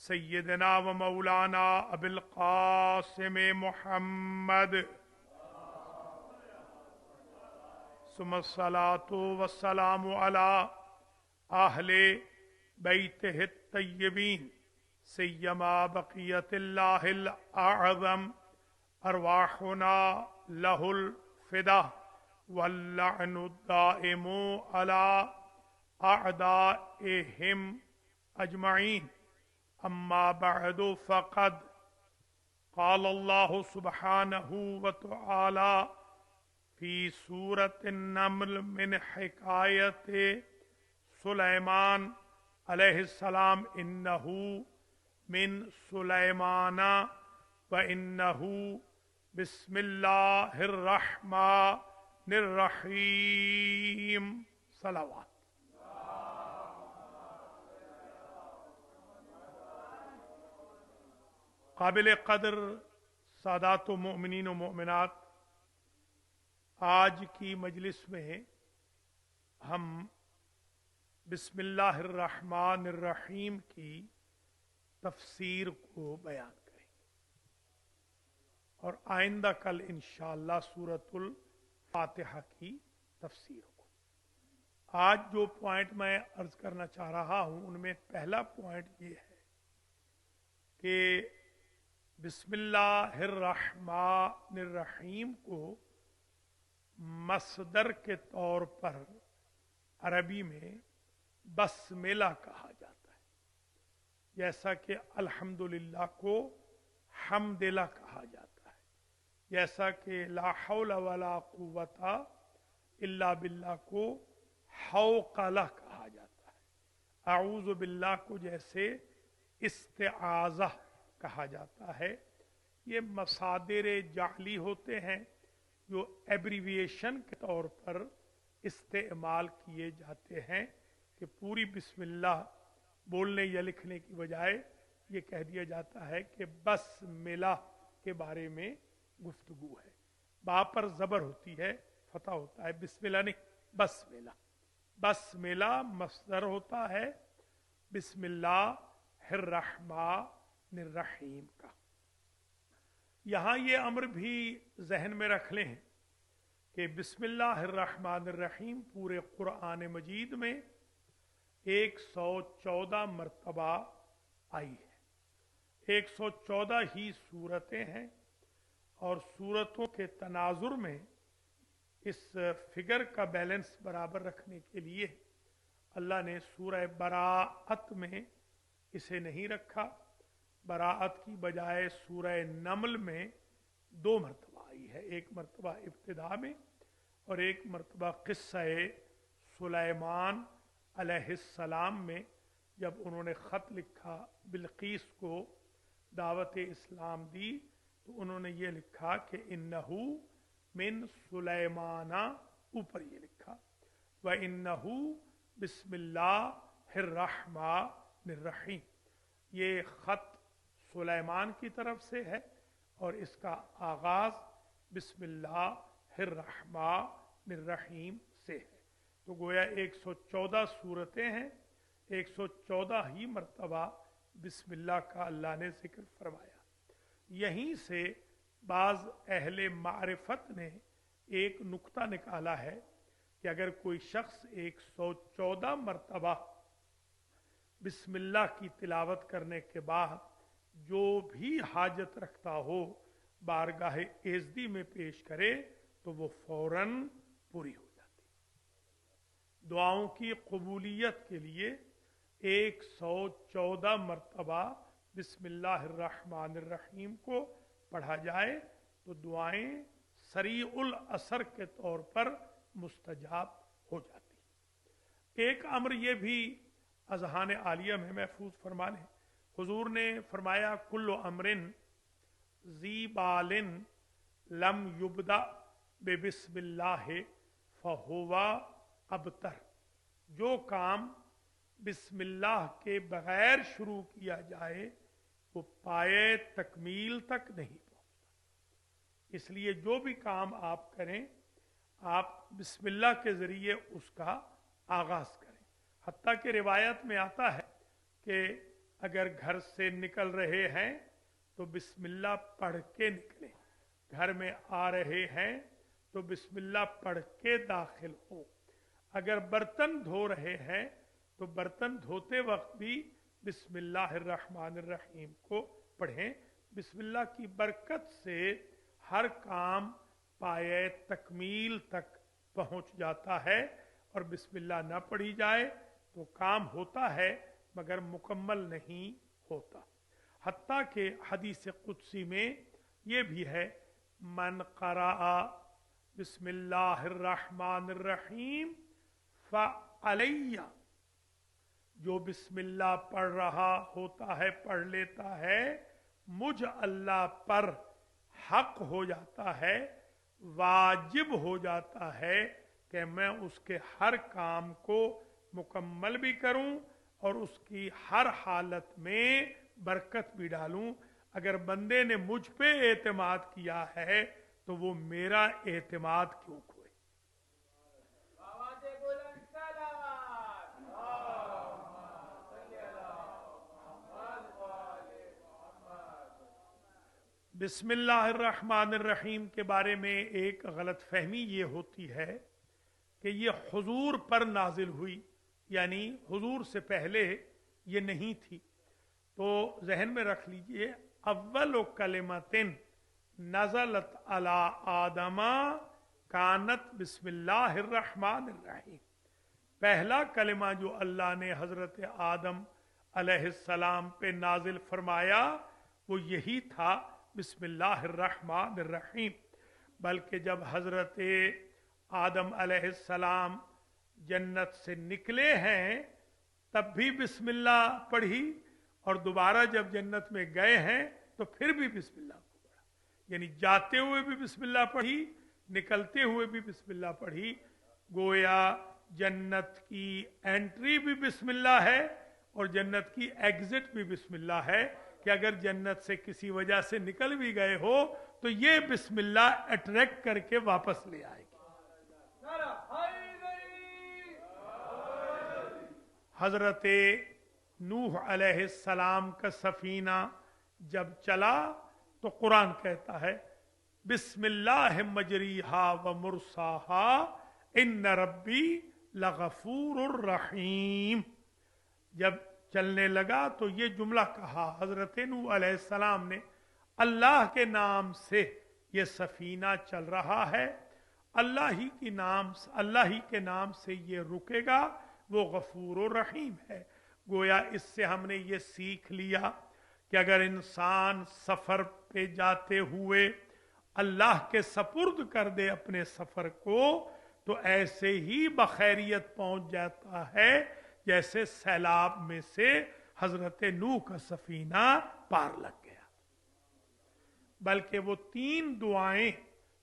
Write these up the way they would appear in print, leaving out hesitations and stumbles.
सय्यदना व मौलाना अबुल कासिम मुहम्मद सुम्मस्सलातु वस्सलामु अला आहले बैतिहि तय्यबीन सय्यमा बक़ियतिल्लाहिल अअज़म अरवाहुना लहुल फ़िदा वल्लअनु दाइमु अला अअदाइहिम अजमईन अम्मा बअदु फ़क़द क़ाल अल्लाहु सुब्हानहु व तआला फी सूरत नमल मिन हिकायत सुलैमान अलैहिस्सलाम इन्नहु मिन सुलैमाना व इन्नहु बिस्मिल्लाहिर्रहमानिर्रहीम सलावत। काबिल कदर सादात मोमिनीन व मोमिनात, आज की मजलिस में हम बिस्मिल्लाहिर्रहमानिर्रहीम की तफसीर को बयान करेंगे और आइंदा कल इंशाअल्लाह सूरतुल फातिहा की तफसीर को। आज जो पॉइंट मैं अर्ज करना चाह रहा हूं उनमें पहला पॉइंट ये है कि बिस्मिल्लाहिर्रहमानिर्रहीम को मसदर के तौर पर अरबी में बस्मिला कहा जाता है, जैसा कि अल्हम्दुलिल्लाह को हमदिला कहा जाता है, जैसा कि ला हौला वला कुव्वता इल्ला बिल्लाह को हौकला कहा जाता है, आऊज़ु बिल्लाह को जैसे इस्तिआज़ा कहा जाता है। ये मसादिर जाली होते हैं जो एब्रीविएशन के तौर पर इस्तेमाल किए जाते हैं कि पूरी बिस्मिल्लाह बोलने या लिखने की बजाय ये कह दिया जाता है कि बस्मिला के बारे में गुफ्तगू है। बा पर जबर होती है, फतह होता है, बिस्मिल्लाह नहीं बस्मिला। बस्मिला मस्दर होता है बिस्मिल्लाहिर्रहमानिर्रहीम का। यहां ये अम्र भी जहन में रख लें कि बिस्मिल्लाहिर्रहमानिर्रहीम पूरे कुरान मजीद में 114 मरतबा आई है। 114 ही सूरतें हैं और सूरतों के तनाजुर में इस फिगर का बैलेंस बराबर रखने के लिए अल्लाह ने सूरह बराअत में इसे नहीं रखा। बराअत की बजाय सूरह नमल में 2 मरतबा आई है, एक मरतबा इब्तिदा में और एक मरतबा क़िस्सा सुलैमान अलैहिस्सलाम में, जब उन्होंने ख़त लिखा बिल्कीस को दावत इस्लाम दी तो उन्होंने ये लिखा कि इन्नहु मिन सुलैमाना, ऊपर ये लिखा व इन्नहु बिस्मिल्लाहिर्रहमानिर्रहीम। ये ख़त सुलैमान की तरफ से है और इसका आगाज बिस्मिल्लाहिर्रहमानिर्रहीम से है। तो गोया 114 सूरतें हैं, 114 ही मरतबा बिस्मिल्लाह का अल्लाह ने जिक्र फरमाया। यहीं से बाज़ अहले मारिफत ने एक नुक्ता निकाला है कि अगर कोई शख्स 114 मरतबा बिस्मिल्लाह की तिलावत करने के बाद जो भी हाजत रखता हो बारगाह एज़दी में पेश करे तो वो फौरन पूरी हो जाती। दुआओं की कबूलियत के लिए 114 मरतबा बिस्मिल्लाहिर्रहमानिर्रहीम को पढ़ा जाए तो दुआएं सरीउल असर के तौर पर मुस्तजाब हो जाती। एक अम्र ये भी अज़हान आलिया में महफूज फरमा लें। हुजूर ने फरमाया कुल्लु अमरिन ज़ी बालिन लम युबदा बिस्मिल्लाह फहुवा अबतर। जो काम बिस्मिल्लाह के बगैर शुरू किया जाए वो पाए तकमील तक नहीं पहुंचता। इसलिए जो भी काम आप करें आप बिस्मिल्लाह के जरिए उसका आगाज करें। हत्ता कि रिवायत में आता है कि अगर घर से निकल रहे हैं तो बिस्मिल्लाह पढ़ के निकलें, घर में आ रहे हैं तो बिस्मिल्लाह पढ़ के दाखिल हो। अगर बर्तन धो रहे हैं तो बर्तन धोते वक्त भी बिस्मिल्लाहिर्रहमानिर्रहीम को पढ़ें। बिस्मिल्लाह की बरकत से हर काम पाए तकमील तक पहुंच जाता है, और बिस्मिल्लाह ना पढ़ी जाए तो काम होता है मगर मुकम्मल नहीं होता। हत्ता के हदीस कुदसी में ये भी है, मन क़राअ बिस्मिल्लाहिर्रहमानिर्रहीम फ़अलैया, जो बिस्मिल्लाह पढ़ रहा होता है, पढ़ लेता है, मुझ अल्लाह पर हक हो जाता है, वाजिब हो जाता है कि मैं उसके हर काम को मुकम्मल भी करूं और उसकी हर हालत में बरकत भी डालूं। अगर बंदे ने मुझ पे एतमाद किया है तो वो मेरा एतमाद क्यों खोए। बिस्मिल्लाहिर्रहमानिर्रहीम के बारे में एक गलत फहमी ये होती है कि ये हुजूर पर नाजिल हुई, यानी हुजूर से पहले ये नहीं थी। तो जहन में रख लीजिए, अव्वल कलिमतिन नज़लत अला आदमा कानत बिस्मिल्लाहिर्रहमानिर्रहीम, पहला कलिमा जो अल्लाह ने हजरत आदम अलैहिस्सलाम पे नाजिल फरमाया वो यही था, बिस्मिल्लाहिर्रहमानिर्रहीम। बल्कि जब हजरत आदम अलैहिस्सलाम जन्नत से निकले हैं तब भी बिस्मिल्लाह पढ़ी, और दोबारा जब जन्नत में गए हैं तो फिर भी बिस्मिल्लाह को पढ़ा। यानी जाते हुए भी बिस्मिल्लाह पढ़ी, निकलते हुए भी बिस्मिल्लाह पढ़ी। गोया जन्नत की एंट्री भी बिस्मिल्लाह है और जन्नत की एग्जिट भी बिस्मिल्लाह है, कि अगर जन्नत से किसी वजह से निकल भी गए हो तो ये बिस्मिल्लाह अट्रैक्ट करके वापस ले आएगी। हजरत नूह अलैहिस्सलाम का सफीना जब चला तो कुरान कहता है, बिस्मिल्लाह मजरीहा व मुरसाहा इन्न रब्बी लगफूरुर रहीम। जब चलने लगा तो ये जुमला कहा हजरत नूह अलैहिस्सलाम ने, अल्लाह के नाम से ये सफीना चल रहा है, अल्लाह ही के नाम से ये रुकेगा, वो गफूर और रहीम है। गोया इससे हमने ये सीख लिया कि अगर इंसान सफर पे जाते हुए अल्लाह के सपुर्द कर दे अपने सफर को तो ऐसे ही बखैरियत पहुंच जाता है जैसे सैलाब में से हजरत नूह का सफीना पार लग गया। बल्कि वो 3 दुआएं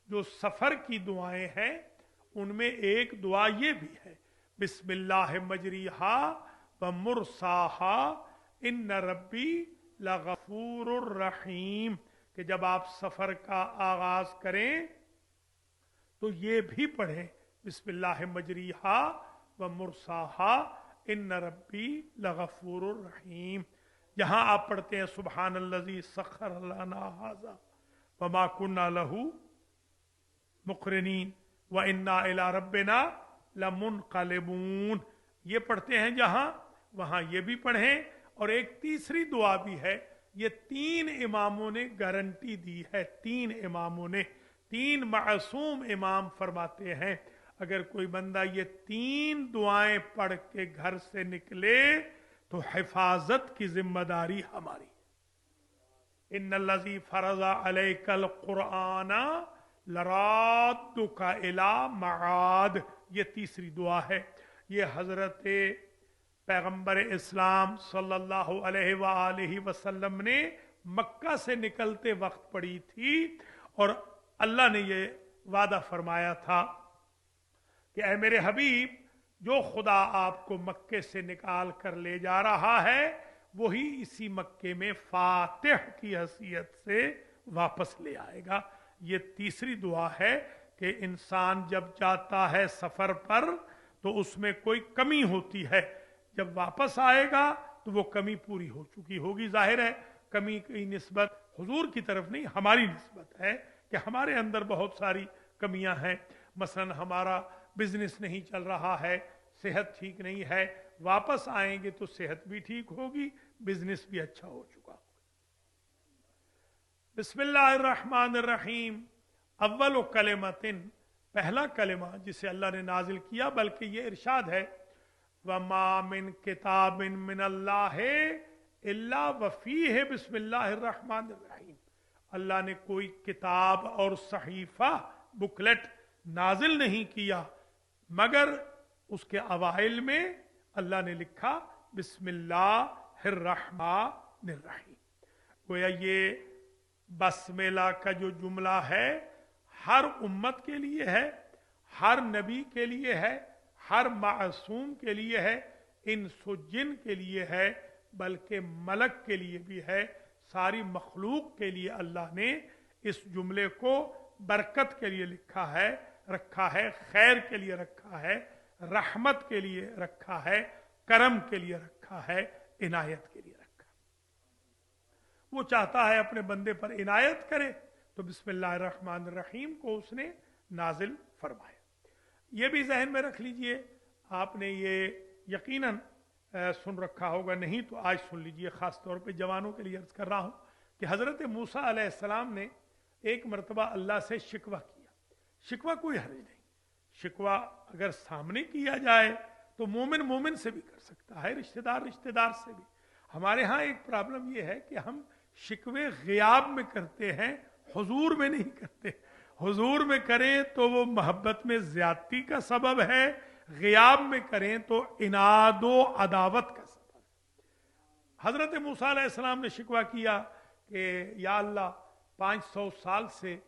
जो सफर की दुआएं हैं उनमें एक दुआ ये भी है, बिस्मिल्लाह मजरीहा व मुरसाहा इन्न रब्बी लगफूरुर रहीम, कि जब आप सफर का आगाज करें तो ये भी पढ़ें, बिस्मिल्लाह मजरीहा व मुरसाहा इन्न रब्बी लगफूरुर रहीम। जहां आप पढ़ते हैं सुब्हानल्लज़ी सख्खर लना हाज़ा व मा कुन्ना लहू मुक़रिनीन व इन्ना इला रब्बिना लमुनक़लिबून, ये पढ़ते हैं जहां, वहां ये भी पढ़ें। और एक तीसरी दुआ भी है, ये 3 इमामों ने गारंटी दी है, 3 इमामों ने, 3 मासूम इमाम फरमाते हैं अगर कोई बंदा ये 3 दुआएं पढ़ के घर से निकले तो हिफाजत की जिम्मेदारी हमारी। इन्नल्लज़ी फरज़ा अलैकल कुरआना लराद्दुका इला मआद, ये तीसरी दुआ है। ये हजरत पैगंबर इस्लाम सल्लल्लाहु अलैहि वसल्लम ने मक्का से निकलते वक्त पढ़ी थी, और अल्लाह ने ये वादा फरमाया था कि ऐ मेरे हबीब, जो खुदा आपको मक्के से निकाल कर ले जा रहा है वही इसी मक्के में फातिह की हैसियत से वापस ले आएगा। ये तीसरी दुआ है कि इंसान जब जाता है सफर पर तो उसमें कोई कमी होती है, जब वापस आएगा तो वो कमी पूरी हो चुकी होगी। जाहिर है कमी की निस्बत हुजूर की तरफ नहीं, हमारी निस्बत है कि हमारे अंदर बहुत सारी कमियां हैं। मसलन हमारा बिजनेस नहीं चल रहा है, सेहत ठीक नहीं है, वापस आएंगे तो सेहत भी ठीक होगी, बिजनेस भी अच्छा हो चुका होगा। बिस्मिल्लाहिर्रहमानिर्रहीम। अव्वल कलिमतिन, पहला कलिमा जिसे अल्लाह ने नाजिल किया, बल्कि ये इरशाद है वमा मिन किताबिन मिनल्लाह इल्ला वफीह बिस्मिल्लाहिर्रहमानिर्रहीम। अल्लाह ने कोई किताब और सहीफा, बुकलेट नाजिल नहीं किया मगर उसके अवाइल में अल्लाह ने लिखा बिस्मिल्लाहिर्रहमानिर्रहीम। गोया ये बसमेला का जो जुमला है हर उम्मत के लिए है, हर नबी के लिए है, हर मासूम के लिए है, इंसो जिन के लिए है, बल्कि मलक के लिए भी है। सारी मखलूक के लिए अल्लाह ने इस जुमले को बरकत के लिए लिखा है, रखा है, खैर के लिए रखा है, रहमत के लिए रखा है, करम के लिए रखा है, इनायत के लिए रखा है। वो चाहता है अपने बंदे पर इनायत करे तो बिस्मिल्लाहिर्रहमानिर्रहीम को उसने नाजिल फरमाया। ये भी जहन में रख लीजिए, आपने ये यकीनन सुन रखा होगा, नहीं तो आज सुन लीजिए, खास तौर पे जवानों के लिए अर्ज कर रहा हूं कि हजरत मूसा अलैहिस्सलाम ने एक मरतबा अल्लाह से शिकवा किया। शिकवा कोई हर्ज नहीं, शिकवा अगर सामने किया जाए तो मोमिन मोमिन से भी कर सकता है, रिश्तेदार रिश्तेदार से भी। हमारे यहाँ एक प्रॉब्लम यह है कि हम शिकवे गियाब में करते हैं, हुजूर में नहीं करते। हुजूर में करें तो वो मोहब्बत में ज्यादती का सबब है, गियाब में करें तो इनादो अदावत का सबब है। हजरत मूसा अलैहिस्सलाम ने शिकवा किया कि या अल्लाह 500 साल से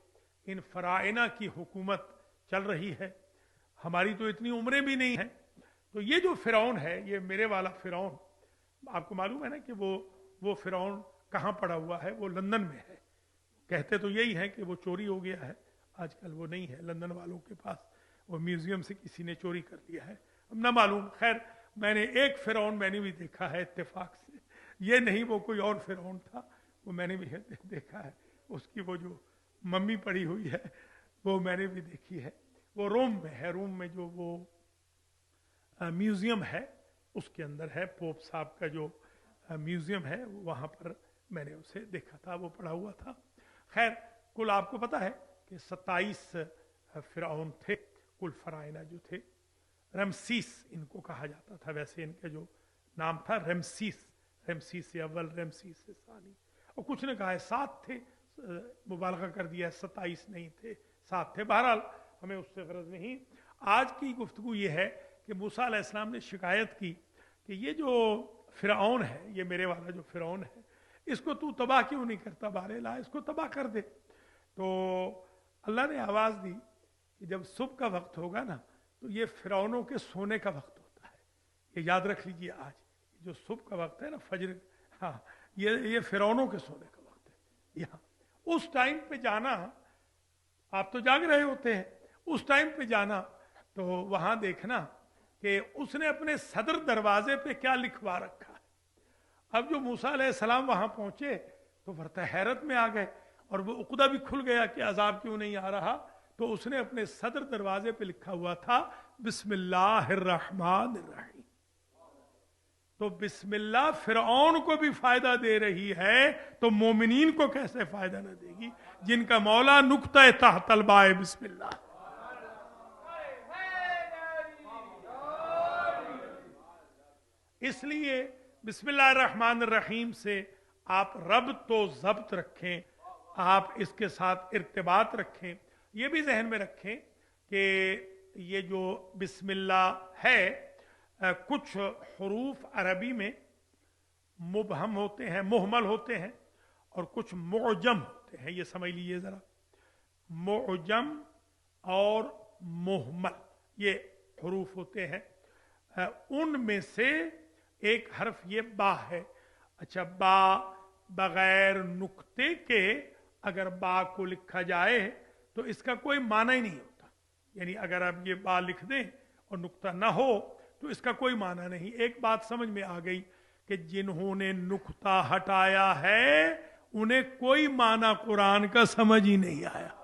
इन फराइना की हुकूमत चल रही है, हमारी तो इतनी उम्रें भी नहीं है, तो ये जो फिरौन है, ये मेरे वाला फिरौन, आपको मालूम है ना कि वो फिरौन कहाँ पड़ा हुआ है, वो लंदन में है। कहते तो यही है कि वो चोरी हो गया है, आजकल वो नहीं है लंदन वालों के पास, वो म्यूजियम से किसी ने चोरी कर लिया है, अब ना मालूम। खैर मैंने एक फिरौन मैंने भी देखा है इत्तेफाक से, ये नहीं वो कोई और फिरौन था, वो मैंने भी देखा है, उसकी वो जो मम्मी पड़ी हुई है वो मैंने भी देखी है। वो रोम में है, रोम में जो वो म्यूजियम है उसके अंदर है, पोप साहब का जो म्यूजियम है वहां पर मैंने उसे देखा था, वो पड़ा हुआ था। खैर कुल आपको पता है कि 27 फिरौन थे, कुल फराइना जो थे। रमसीस इनको कहा जाता था, वैसे इनका जो नाम था रमसीस, रमसीस से अव्वल, रमसीस से सानी, और कुछ ने कहा है 7 थे, मुबालगा कर दिया है 27 नहीं थे 7 थे। बहरहाल हमें उससे गरज नहीं। आज की गुफ्तगू ये है कि मूसा अलैहिस्सलाम ने शिकायत की कि ये जो फिरौन है, ये मेरे वाला जो फिरौन है, इसको तू तबाह क्यों नहीं करता, बारे ला इसको तबाह कर दे। तो अल्लाह ने आवाज दी कि जब सुबह का वक्त होगा ना तो ये फिरौनों के सोने का वक्त होता है, ये याद रख लीजिए। आज जो सुबह का वक्त है ना, फजर, हाँ ये फिरौनों के सोने का वक्त है। यहाँ उस टाइम पे जाना, आप तो जाग रहे होते हैं, उस टाइम पे जाना तो वहां देखना कि उसने अपने सदर दरवाजे पे क्या लिखवा रखा है। अब जो मूसा अलैहिस्सलाम वहां पहुंचे तो बरता हैरत में आ गए, और वो उक़दा भी खुल गया कि अजाब क्यों नहीं आ रहा। तो उसने अपने सदर दरवाजे पे लिखा हुआ था बिस्मिल्लाहिर्रहमानिर्रहीम। तो बिस्मिल्लाह फिरौन को भी फायदा दे रही है, तो मोमिनीन को कैसे फायदा न देगी, जिनका मौला नुक्ता तहतल बाए बिस्मिल्लाह। इसलिए बिस्मिल्लाहिर्रहमानिर्रहीम से आप रब तो जब्त रखें, आप इसके साथ इर्तिबात रखें। ये भी जहन में रखें कि ये जो बिस्मिल्लाह है, कुछ हरूफ अरबी में मुबहम होते हैं, मुहमल होते हैं, और कुछ मुअजम होते हैं। ये समझ लीजिए जरा, मुअजम और मुहमल ये हरूफ होते हैं। उनमें से एक हर्फ ये बा है। अच्छा, बा बगैर नुक्ते के अगर बा को लिखा जाए तो इसका कोई माना ही नहीं होता। यानी अगर आप ये बा लिख दें और नुक्ता ना हो तो इसका कोई माना नहीं। एक बात समझ में आ गई कि کہ जिन्होंने नुक्ता हटाया है उन्हें कोई माना कुरान का समझ ही नहीं आया।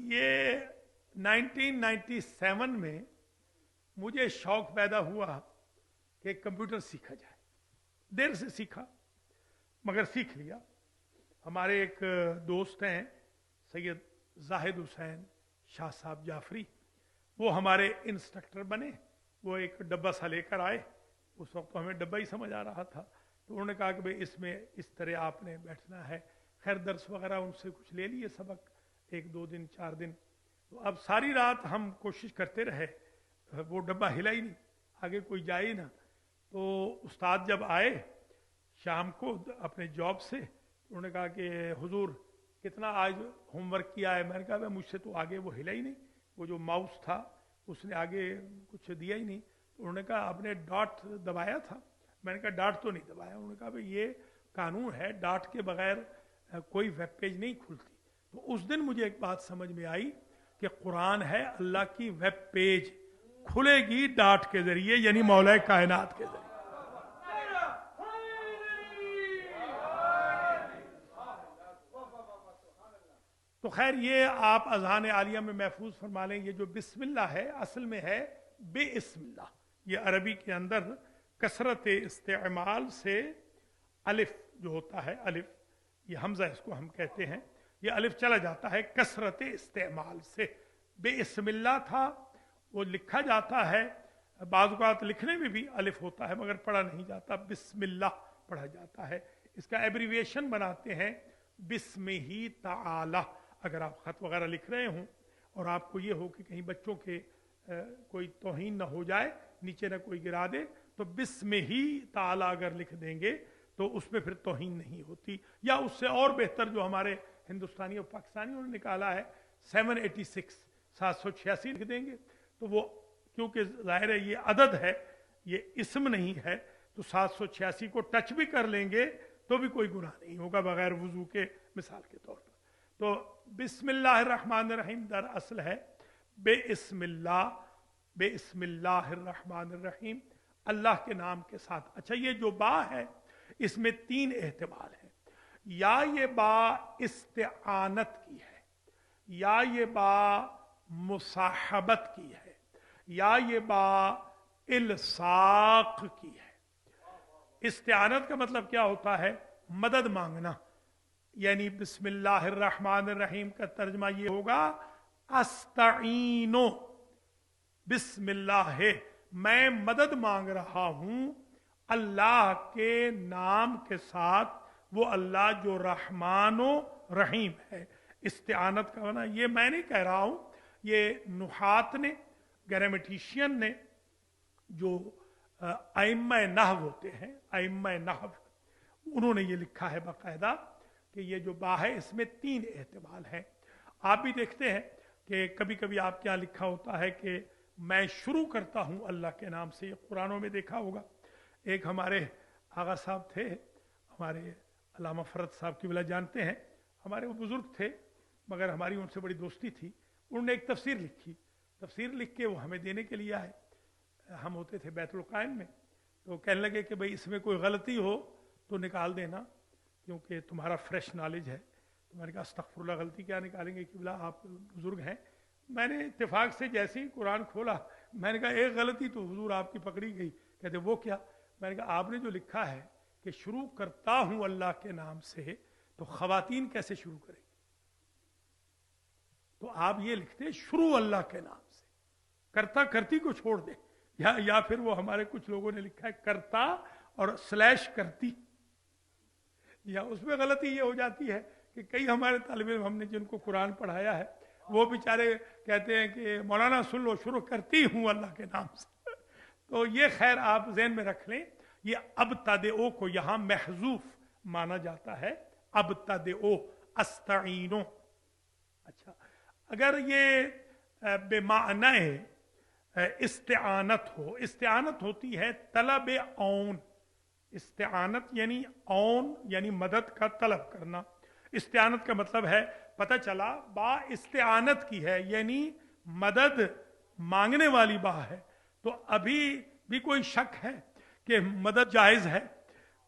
ये 1997 में मुझे शौक पैदा हुआ कि कंप्यूटर सीखा जाए। देर से सीखा मगर सीख लिया। हमारे एक दोस्त हैं सैयद जाहिद हुसैन शाह साहब जाफरी, वो हमारे इंस्ट्रक्टर बने। वो एक डब्बा सा लेकर आए, उस वक्त तो हमें डब्बा ही समझ आ रहा था। तो उन्होंने कहा कि भाई इसमें इस तरह आपने बैठना है। खैर दर्स वगैरह उनसे कुछ ले लिए सबक, 1-2 दिन 4 दिन। तो अब सारी रात हम कोशिश करते रहे, वो डब्बा हिला ही नहीं, आगे कोई जाए ही ना। तो उस्ताद जब आए शाम को अपने जॉब से, उन्होंने कहा कि हुजूर कितना आज होमवर्क किया है। मैंने कहा मुझसे तो आगे वो हिला ही नहीं, वो जो माउस था उसने आगे कुछ दिया ही नहीं। तो उन्होंने कहा आपने डॉट दबाया था। मैंने कहा डॉट तो नहीं दबाया। उन्होंने कहा भाई ये कानून है, डॉट के बगैर कोई वेब पेज नहीं खुलती। तो उस दिन मुझे एक बात समझ में आई कि कुरान है अल्लाह की वेब पेज, खुलेगी डॉट के जरिए, यानी मौला कायनात के जरिए। तो खैर ये आप अज़ान आलिया में महफूज फरमा लें। ये जो बिस्मिल्लाह है असल में है बेइस्मिल्लाह। ये अरबी के अंदर कसरत इस्तेमाल से अलिफ जो होता है, अलिफ ये हमजा इसको हम कहते हैं, ये अलिफ चला जाता है कसरत इस्तेमाल से। बेइस्मिल्लाह था वो लिखा जाता है, बाज़ औक़ात लिखने में भी अलिफ होता है मगर पढ़ा नहीं जाता, बिस्मिल्लाह पढ़ा जाता है। इसका एब्रीविएशन बनाते हैं बिस्मिही ताला। अगर आप खत वगैरह लिख रहे हों और आपको ये हो कि कहीं बच्चों के कोई तौहीन ना हो जाए, नीचे ना कोई गिरा दे, तो बिस्मिही ताला अगर लिख देंगे तो उसमें फिर तौहीन नहीं होती। या उससे और बेहतर जो हमारे हिंदुस्तानी और पाकिस्तानियों ने निकाला है 786 786 लिख देंगे तो वो, क्योंकि जाहिर है ये अदद है, ये इस्म नहीं है, तो 786 को टच भी कर लेंगे तो भी कोई गुनाह नहीं होगा बगैर वजू के, मिसाल के तौर पर। तो बिस्मिल्लाहिर्रहमानिर्रहीम दर असल है बेइस्मिल्लाहिर्रहमानिर्रहीम, अल्लाह के नाम के साथ। अच्छा ये जो बा है इसमें 3 एहतिमाल है। या ये बा इस्तिआनत की है, या ये बा मुसाहबत की है, या ये बा इल्साक की है। इस्तिआनत का मतलब क्या होता है? मदद मांगना। यानी बिस्मिल्लाहिर्रहमानिर्रहीम का तर्जमा ये होगा अस्ताईनो, बिस्मिल्लाह है, मैं मदद मांग रहा हूं अल्लाह के नाम के साथ, वो अल्लाह जो रहमानो रहीम है। इस्तिआनत का माना ये मैं नहीं कह रहा हूं, ये नुहात ने, ग्रामेटिशियन ने, जो आइम्मा नहव होते हैं, आइम्मा नहव, उन्होंने ये लिखा है बाकायदा कि ये जो बा है इसमें 3 एहतिमाल हैं। आप भी देखते हैं कि कभी कभी आपके यहाँ लिखा होता है कि मैं शुरू करता हूँ अल्लाह के नाम से। ये कुरानों में देखा होगा। एक हमारे आगा साहब थे, हमारे अल्लामा फरद साहब की वला जानते हैं, हमारे वो बुजुर्ग थे मगर हमारी उनसे बड़ी दोस्ती थी। उन्होंने एक तफसीर लिखी, तफसीर लिख के वो हमें देने के लिए आए। हम होते थे बैतुल कायम में, तो कहने लगे कि भाई इसमें कोई गलती हो तो निकाल देना क्योंकि तुम्हारा फ्रेश नॉलेज है। तो मैंने कहा अस्तगफुरुल्लाह, गलती क्या निकालेंगे किबला, आप बुजुर्ग हैं। मैंने इत्तेफाक से जैसे ही कुरान खोला, मैंने कहा एक गलती तो हुजूर आपकी पकड़ी गई। कहते वो क्या? मैंने कहा आपने जो लिखा है कि शुरू करता हूं अल्लाह के नाम से, तो खवातीन कैसे शुरू करेंगे? तो आप ये लिखते शुरू अल्लाह के नाम से, करता करती को छोड़ दे। या फिर वो हमारे कुछ लोगों ने लिखा है करता और स्लैश करती, या उसमें गलती ये हो जाती है कि कई हमारे तालिब इल्म हमने जिनको कुरान पढ़ाया है वो बेचारे कहते हैं कि मौलाना सुन लो, शुरू करती हूं अल्लाह के नाम से। तो ये खैर आप ज़हन में रख लें, ये अब तदो को यहां महजूफ माना जाता है, अब तदो अस्ताईनो। अच्छा, अगर ये बेमाने इस्तिआनत हो, इस्तिआनत होती है तलब औन। इस्तिआनत यानी औन यानी मदद का तलब करना। इस्तिआनत का मतलब है, पता चला बा इस्तिआनत की है यानी मदद मांगने वाली बा है, तो अभी भी कोई शक है कि मदद जायज है?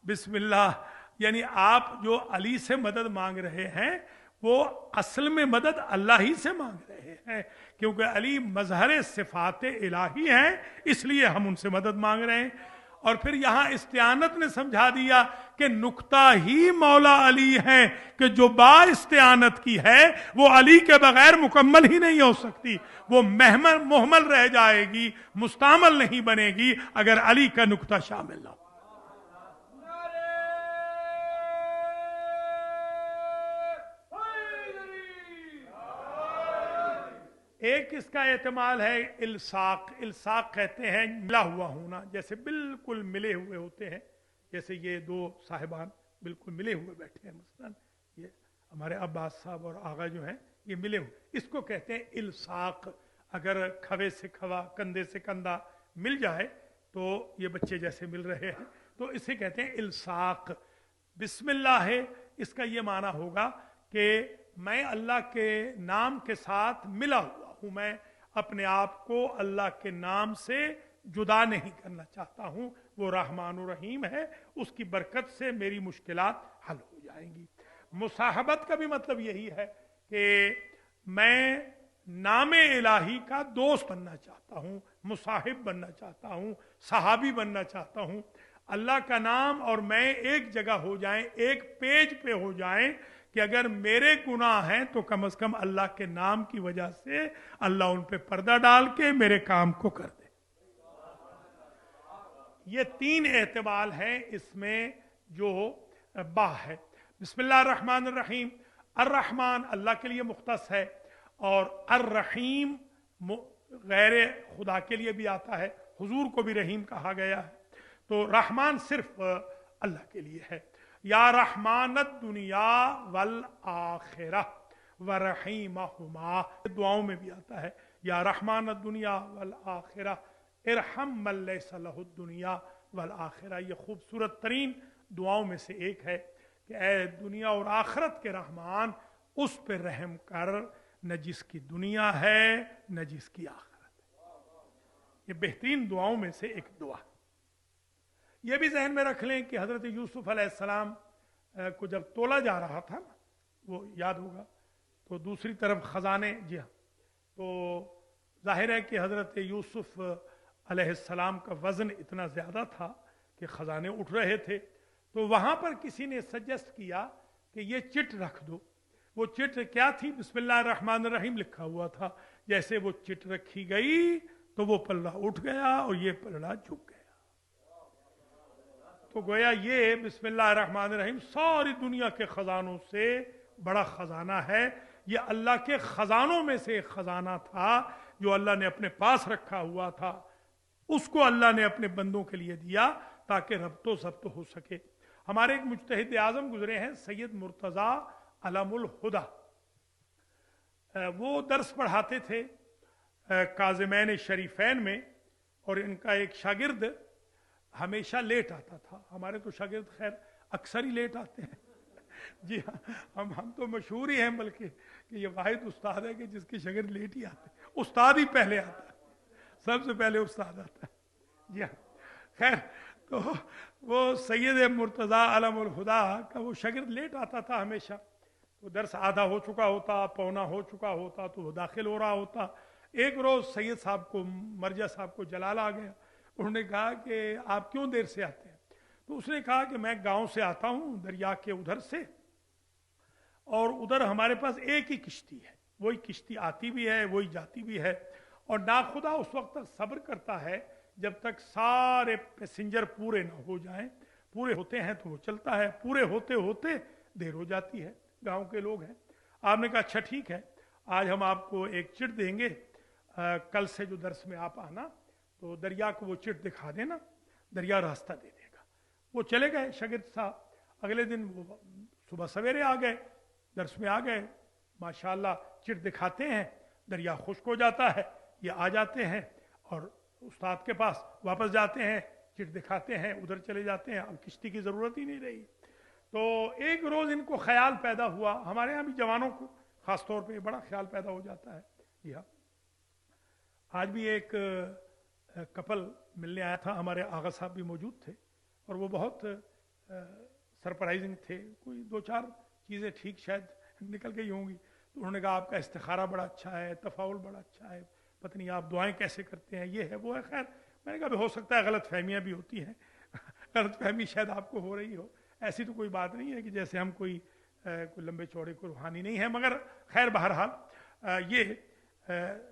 बिस्मिल्लाह, यानी आप जो अली से मदद मांग रहे हैं वो असल में मदद अल्लाह ही से मांग रहे हैं, क्योंकि अली मजहर सिफात इलाही हैं, इसलिए हम उनसे मदद मांग रहे हैं। और फिर यहां इस्तिआनत ने समझा दिया कि नुक्ता ही मौला अली हैं कि जो बा इस्तिआनत की है वो अली के बगैर मुकम्मल ही नहीं हो सकती, वो महमल मुहमल रह जाएगी, मुस्तामल नहीं बनेगी अगर अली का नुक्ता शामिल ना हो। एक इसका एहतमाल है इल्साक। इल्साक कहते हैं मिला हुआ होना, जैसे बिल्कुल मिले हुए होते हैं, जैसे ये दो साहिबान बिल्कुल मिले हुए बैठे हैं, मसलन ये हमारे अब्बास साहब और आगा जो हैं ये मिले हुए, इसको कहते हैं इल्साक। अगर खवे से खवा, कंधे से कंधा मिल जाए तो ये बच्चे जैसे मिल रहे हैं, तो इसे कहते हैं इल्साक। बिस्मिल्लाह है, इसका ये माना होगा कि मैं अल्लाह के नाम के साथ मिला हुआ हूं, मैं अपने आप को अल्लाह के नाम से जुदा नहीं करना चाहता हूं, वो रहमान और रहीम है, उसकी बरकत से मेरी मुश्किलात हल हो जाएंगी। मुसाहबत का भी मतलब यही है कि मैं नामे इलाही का दोस्त बनना चाहता हूं, मुसाहिब बनना चाहता हूं, सहाबी बनना चाहता हूं। अल्लाह का नाम और मैं एक जगह हो जाएं, एक पेज पे हो जाएं, कि अगर मेरे गुनाह हैं तो कम से कम अल्लाह के नाम की वजह से अल्लाह उन पे पर्दा डाल के मेरे काम को कर दे। ये तीन एहतमाल हैं इसमें जो बा है। बिस्मिल्लाह रहमान रहीम, अर रहमान अल्लाह के लिए मुख्तस है, और अर रहीम गैर खुदा के लिए भी आता है, हुजूर को भी रहीम कहा गया है, तो रहमान सिर्फ अल्लाह के लिए है। या रहमानत दुनिया वल आखिरा व रहीमहुमा, दुआओं में भी आता है, या रहमानत दुनिया वल आखिरा इरहम मन लैसा लहु दुनिया वल आखिरा। ये खूबसूरत तरीन दुआओं में से एक है कि ऐ दुनिया और आखिरत के रहमान, उस पर रहम कर न जिसकी दुनिया है न जिसकी आखिरत है। ये बेहतरीन दुआओं में से एक दुआ। ये भी जहन में रख लें कि हजरत यूसुफ अलैहिस्सलाम को जब तोला जा रहा था ना, वो याद होगा, तो दूसरी तरफ खजाने, जी हाँ, तो जाहिर है कि हजरत यूसुफ अलैहिस्सलाम का वजन इतना ज्यादा था कि खजाने उठ रहे थे, तो वहां पर किसी ने सजेस्ट किया कि ये चिट रख दो। वो चिट क्या थी? बिस्मिल्लाह रहमान रहीम लिखा हुआ था। जैसे वो चिट रखी गई तो वो पल्ला उठ गया और ये पल्ला झुक गया। तो गोया ये बिस्मिल्लाह रहमान रहीम सारी दुनिया के खजानों से बड़ा खजाना है। ये अल्लाह के खजानों में से एक खजाना था जो अल्लाह ने अपने पास रखा हुआ था, उसको अल्लाह ने अपने बंदों के लिए दिया ताकि रब्तो ज़ब्त हो सके। हमारे एक मुज्तहिद आज़म गुजरे हैं, सैयद मुर्तज़ा अलमुल हुदा, वो दर्स पढ़ाते थे काज़िमैन शरीफैन में, और इनका एक शागिर्द हमेशा लेट आता था। हमारे तो शागिर्द खैर अक्सर ही लेट आते हैं जी हाँ, हम तो मशहूर ही हैं, बल्कि कि ये वाहिद उस्ताद है कि जिसके शागिर्द लेट ही आते हैं। उस्ताद ही पहले आता है, सबसे पहले उस्ताद आता है जी हाँ। खैर, तो वो सैयद मुर्तज़ा अलमुल हुदा का वो शागिर्द लेट आता था हमेशा। तो दर्स आधा हो चुका होता, पौना हो चुका होता, तो वो दाखिल हो रहा होता। एक रोज सैयद साहब को, मर्जा साहब को जलाल आ गया। उन्होंने कहा कि आप क्यों देर से आते हैं? तो उसने कहा कि मैं गांव से आता हूं, दरिया के उधर से, और उधर हमारे पास एक ही किश्ती है, वही किश्ती आती भी है वही जाती भी है, और नाखुदा उस वक्त तक सब्र करता है जब तक सारे पैसेंजर पूरे ना हो जाएं। पूरे होते हैं तो वो चलता है, पूरे होते होते देर हो जाती है। गांव के लोग हैं। आपने कहा अच्छा ठीक है, आज हम आपको एक चिट देंगे, कल से जो दर्स में आप आना तो दरिया को वो चिट दिखा देना, दरिया रास्ता दे देगा। वो चले गए शागिर्द साहब। अगले दिन वो सुबह सवेरे आ गए, दर्स में आ गए, माशाल्लाह चिट दिखाते हैं, दरिया खुश्क हो जाता है, ये आ जाते हैं और उस्ताद के पास वापस जाते हैं, चिट दिखाते हैं, उधर चले जाते हैं, अब किश्ती की जरूरत ही नहीं रही। तो एक रोज इनको ख्याल पैदा हुआ, हमारे यहाँ भी जवानों को खास तौर पे बड़ा ख्याल पैदा हो जाता है जी हाँ, आज भी एक कपल मिलने आया था, हमारे आगा साहब भी मौजूद थे और वो बहुत सरप्राइजिंग थे। कोई 2-4 चीज़ें ठीक शायद निकल गई होंगी। तो उन्होंने कहा आपका इस्तिखारा बड़ा अच्छा है, तफाउल बड़ा अच्छा है, पता नहीं आप दुआएं कैसे करते हैं, ये है वो है। खैर मैंने कहा हो सकता है गलत फहमियाँ भी होती हैं गलत फहमी शायद आपको हो रही हो, ऐसी तो कोई बात नहीं है कि जैसे हम कोई लंबे चौड़े को रूहानी नहीं है। मगर खैर बहरहाल ये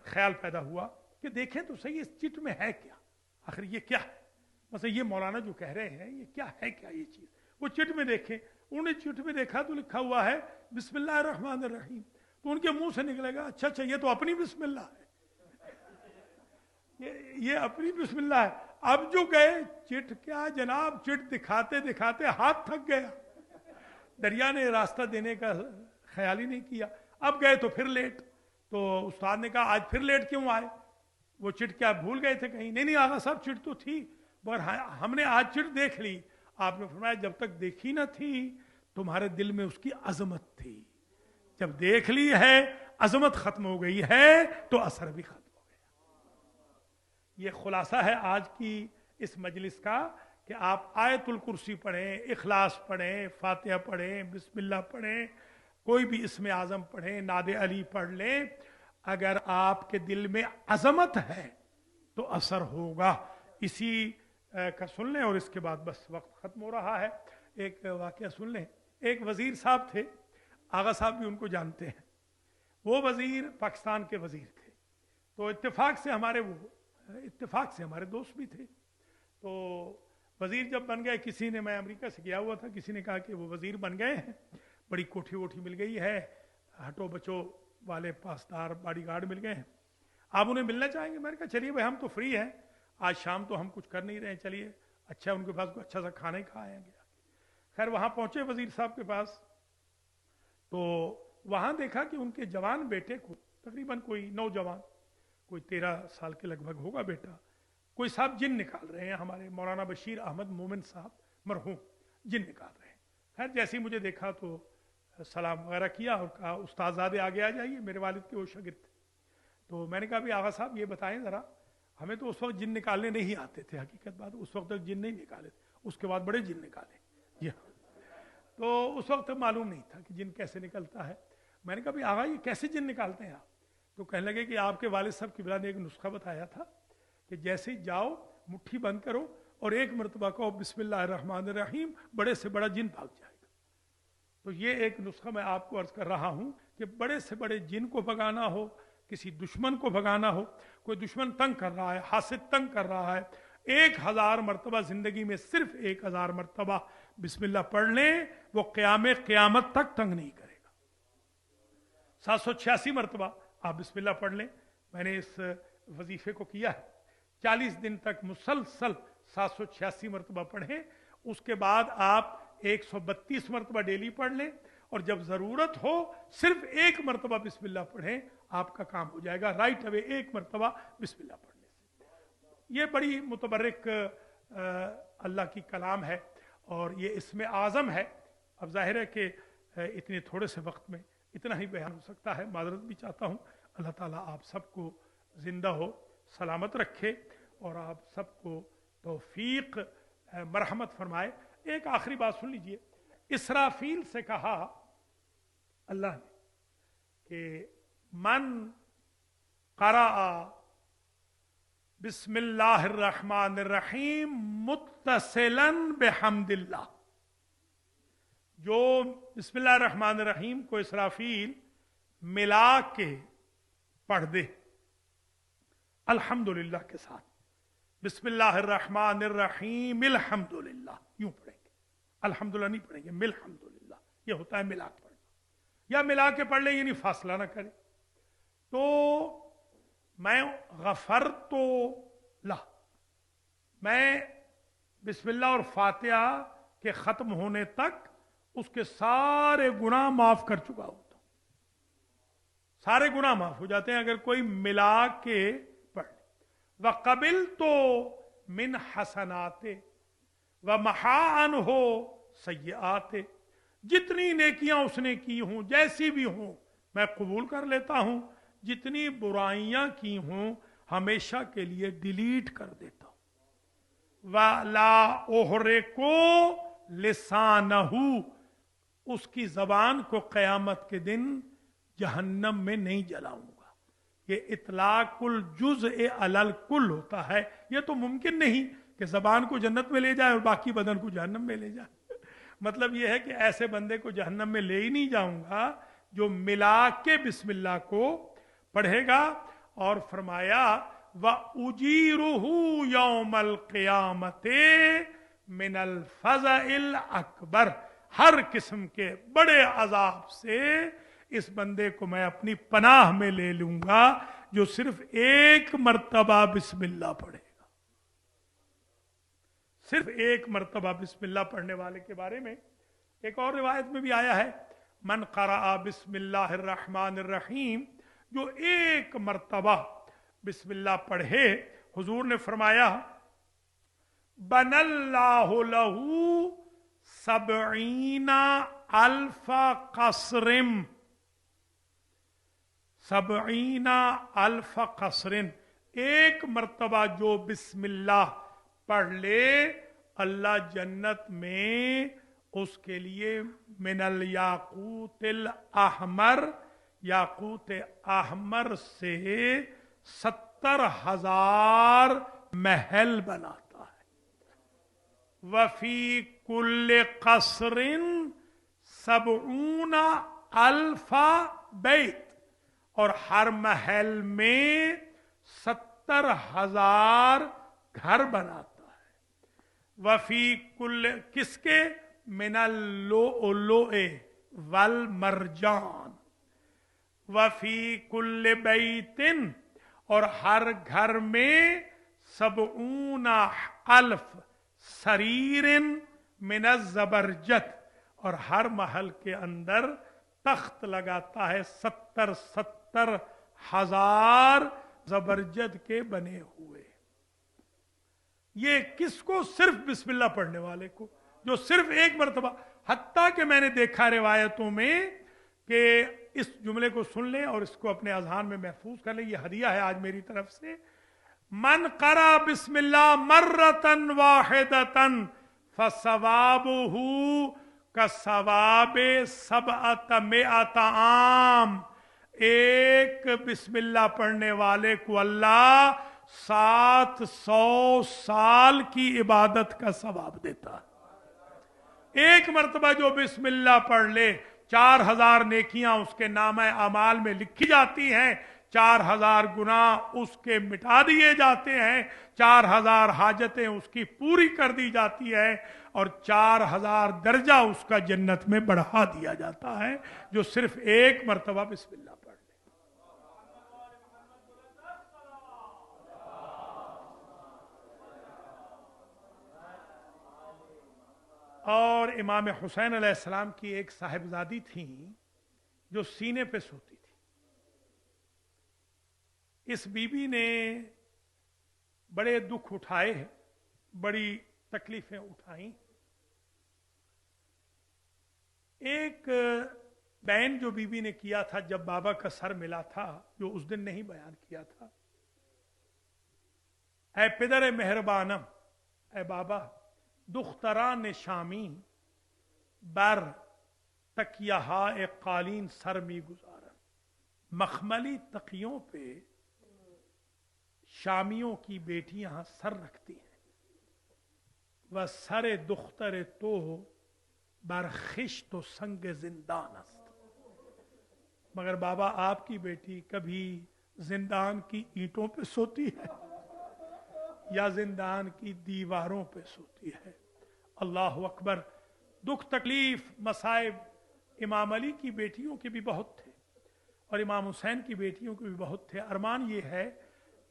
ख्याल पैदा हुआ कि देखें तो सही इस चिट में है क्या, आखिर ये क्या है। मतलब ये मौलाना जो कह रहे हैं ये क्या है, क्या ये चीज़। वो चिट में देखें, उन्होंने चिट में देखा तो लिखा हुआ है बिस्मिल्लाह रहमान रहीम। तो उनके मुंह से निकलेगा अच्छा अच्छा ये तो अपनी बिस्मिल्लाह है ये अपनी बिस्मिल्लाह है। अब जो गए चिट क्या जनाब, चिट दिखाते दिखाते हाथ थक गया, दरिया ने रास्ता देने का ख्याल ही नहीं किया। अब गए तो फिर लेट, तो उस्ताद ने कहा आज फिर लेट क्यों आए, वो चिट क्या भूल गए थे कहीं? नहीं आगा साहब चिट तो थी, मगर हमने आज चिट देख ली। आपने फरमाया जब तक देखी ना थी तुम्हारे दिल में उसकी अजमत थी, जब देख ली है अजमत खत्म हो गई है तो असर भी खत्म हो गया। ये खुलासा है आज की इस मजलिस का कि आप आयतुल कुर्सी पढ़ें, इखलास पढ़ें, फातिहा पढ़ें, बिस्मिल्लाह पढ़ें, कोई भी इसमें आजम पढ़ें, नादे अली पढ़ लें, अगर आपके दिल में अजमत है तो असर होगा। इसी का सुन लें और इसके बाद बस वक्त खत्म हो रहा है। एक वाकया सुन लें। एक वजीर साहब थे, आगा साहब भी उनको जानते हैं। वो वजीर पाकिस्तान के वजीर थे, तो इत्तेफाक से हमारे दोस्त भी थे। तो वजीर जब बन गए, किसी ने, मैं अमेरिका से गया हुआ था, किसी ने कहा कि वो वजीर बन गए हैं, बड़ी कोठी वोठी मिल गई है, हटो बचो वाले पासदार बॉडीगार्ड मिल गए हैं, आप उन्हें मिलना चाहेंगे? मैंने कहा चलिए भाई हम तो फ्री हैं, आज शाम तो हम कुछ कर नहीं रहे, चलिए अच्छा उनके पास कोई अच्छा सा खाना ही खाएंगे। खैर वहां पहुंचे वजीर साहब के पास, तो वहां देखा कि उनके जवान बेटे को, तकरीबन कोई नौजवान, कोई 13 साल के लगभग होगा बेटा, कोई साहब जिन निकाल रहे हैं, हमारे मौलाना बशीर अहमद मोमिन साहब मरहूम जिन निकाल रहे हैं। खैर जैसे ही मुझे देखा तो सलाम वगैरह किया और कहा उस्तादजादे आगे आ जाइए, मेरे वालिद के वो शागिर्द थे। तो मैंने कहा भी आगा साहब ये बताएं ज़रा, हमें तो उस वक्त जिन निकालने नहीं आते थे, हकीकत बात उस वक्त तक जिन नहीं निकाले थे, उसके बाद बड़े जिन निकाले जी हाँ। तो उस वक्त मालूम नहीं था कि जिन कैसे निकलता है। मैंने कहा भी आगा ये कैसे जिन निकालते हैं आप? तो कहने लगे कि आपके वालिद साहब किबला ने एक नुस्खा बताया था कि जैसे ही जाओ मुट्ठी बंद करो और एक मरतबा कहो बिस्मिल्लाह रहमान रहीम, बड़े से बड़ा जिन भाग जाएगा। तो ये एक नुस्खा मैं आपको अर्ज कर रहा हूं कि बड़े से बड़े जिन को भगाना हो, किसी दुश्मन को भगाना हो, कोई दुश्मन तंग कर रहा है, हासिद तंग कर रहा है, 1000 मरतबा जिंदगी में सिर्फ 1000 मरतबा बिस्मिल्लाह पढ़ लें, वो क़यामत तक तंग नहीं करेगा। 786 मरतबा आप बिस्मिल्लाह पढ़ लें। मैंने इस वजीफे को किया है, 40 दिन तक मुसलसल 786 मरतबा पढ़ें, उसके बाद आप 132 मरतबा डेली पढ़ लें, और जब जरूरत हो सिर्फ 1 मरतबा बिस्मिल्लाह पढ़ें, आपका काम हो जाएगा राइट अवे 1 मरतबा बिस्मिल्लाह पढ़ने से। ये बड़ी मुतबर्रिक अल्लाह की कलाम है और ये इसमें आज़म है। अब जाहिर है कि इतने थोड़े से वक्त में इतना ही बयान हो सकता है, माजरत भी चाहता हूँ। अल्लाह ताला आप सबको जिंदा हो, सलामत रखे और आप सबको तौफीक मरहमत फरमाए। एक आखिरी बात सुन लीजिए, इसराफील से कहा अल्लाह ने कि मन क़रा बिस्मिल्लाहिर्रहमानिर्रहीम मुत्तसिलन बिहम्दिल्लाह, जो बिस्मिल्लाहिर्रहमानिर्रहीम को इसराफील मिला के पढ़ दे अल्हम्दुलिल्लाह के साथ, बिस्मिल्लाहिर्रहमानिर्रहीम अल्हम्दुलिल्लाह यूं पढ़ेंगे, अल्हम्दुलिल्लाह नहीं पढ़ेंगे, मिलहम्दुलिल्लाह, ये होता है मिला के पढ़ना, या मिला के पढ़ ले यानी फासला ना करे। तो मैं गफर तो ला, मैं बिस्मिल्लाह और फातिहा के खत्म होने तक उसके सारे गुनाह माफ कर चुका होता हूं, सारे गुनाह माफ हो जाते हैं अगर कोई मिला के पढ़ ले। व कबिल तो मिन हसनाते व महान हो सय्याते, जितनी नेकियां उसने की हों, जैसी भी हों, मैं कबूल कर लेता हूं, जितनी बुराइयां की हों हमेशा के लिए डिलीट कर देता हूं। वाला ओहरे को लिसानहू, उसकी जबान को कयामत के दिन जहन्नम में नहीं जलाऊंगा। ये इतलाकुल जुज ए अलल कुल होता है। ये तो मुमकिन नहीं कि जबान को जन्नत में ले जाए और बाकी बदन को जहन्नम में ले जाए। मतलब ये है कि ऐसे बंदे को जहन्नम में ले ही नहीं जाऊंगा जो मिला के बिस्मिल्लाह को पढ़ेगा। और फरमाया व उजीरुहु यौमल क़ियामते मिनल फज़इल अकबर, हर किस्म के बड़े अजाब से इस बंदे को मैं अपनी पनाह में ले लूंगा जो सिर्फ एक मर्तबा बिस्मिल्लाह पढ़ेगा। सिर्फ एक मर्तबा बिस्मिल्लाह पढ़ने वाले के बारे में एक और रिवायत में भी आया है, मन क़रअ बिस्मिल्लाहिर रहमानिर रहीम, जो एक मर्तबा बिस्मिल्लाह पढ़े, हुजूर ने फरमाया बनल्लाहु लहू सबईना अल्फा कसरिम, सबईना अल्फा कसरिन, एक मर्तबा जो बिस्मिल्लाह पढ़ ले, अल्लाह जन्नत में उसके लिए मिनल याकूतिल अहमर, याकूत अहमर से 70,000 महल बनाता है। वफी कुल्ले कसरिन सबऊना अल्फा बैत, और हर महल में 70,000 घर बनाता है। वफी कुल किसके, मिनल लोए वल मरजान, वफी कुल बैतिन, और हर घर में सबऊना अल्फ सरीरिन मिनज जबरजत, और हर महल के अंदर तख्त लगाता है 70,000 जबरजद के बने हुए। ये किसको, सिर्फ बिस्मिल्लाह पढ़ने वाले को, जो सिर्फ एक मर्तबा, हत्ता कि मैंने देखा रिवायतों में कि इस जुमले को सुन ले और इसको अपने अज़हान में महफूज कर ले, ये हदिया है आज मेरी तरफ से। मन करा बिस्मिल्लाह मर्रतन वाहिदतन फसवाबुहु कसवाबे सबअत मिअत आम, एक बिस्मिल्लाह पढ़ने वाले को अल्लाह 700 साल की इबादत का सवाब देता है। एक मर्तबा जो बिस्मिल्लाह पढ़ ले, 4,000 नेकियां उसके नामे अमाल में लिखी जाती हैं, 4,000 गुनाह उसके मिटा दिए जाते हैं, 4,000 हाजतें उसकी पूरी कर दी जाती है, और 4,000 दर्जा उसका जन्नत में बढ़ा दिया जाता है, जो सिर्फ एक मर्तबा बिस्मिल्लाह पढ़ ले। और इमाम हुसैन अलैहिस्सलाम की एक साहिबजादी थी जो सीने पे सोती थी। इस बीबी ने बड़े दुख उठाए, बड़ी तकलीफें उठाई। एक बयान जो बीबी ने किया था जब बाबा का सर मिला था, जो उस दिन नहीं बयान किया था, ऐ पिदर मेहरबानम, ऐ बाबा दुख्तरान शामी बर तकिया एक कालीन सर में गुजारन, मखमली तकियों पे शामियों की बेटियां सर रखती हैं। वह सरे दुख्तर तो बरखिश तो संग जिंदान अस्त, मगर बाबा आपकी बेटी कभी जिंदान की ईंटों पे सोती है या जिंदान की दीवारों पे सोती है। अल्लाह अकबर। दुख तकलीफ मसाइब इमाम अली की बेटियों के भी बहुत थे और इमाम हुसैन की बेटियों के भी बहुत थे। अरमान ये है,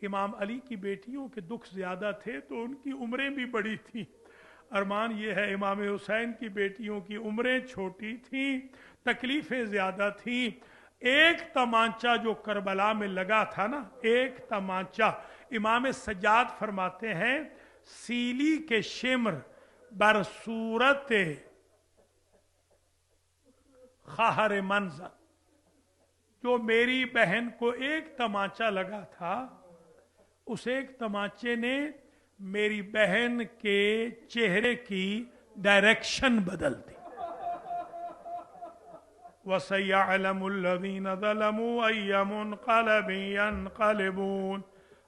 इमाम अली की बेटियों के दुख ज्यादा थे तो उनकी उम्रें भी बड़ी थी। अरमान ये है, इमाम हुसैन की बेटियों की उम्रें छोटी थी, तकलीफें ज्यादा थी। एक तमांचा जो करबला में लगा था ना, एक तमांचा, इमाम सज्जाद फरमाते हैं, सीली के शिमर बरसूरत खहर मंजर, जो मेरी बहन को एक तमाचा लगा था उस एक तमाचे ने मेरी बहन के चेहरे की डायरेक्शन बदल दी. वसयअलमुल्लज़ीन ज़लमू अय्य मुनक़लबिन यनक़लिबून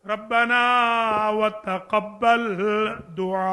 रब्बना व तक़ब्बल दुआ.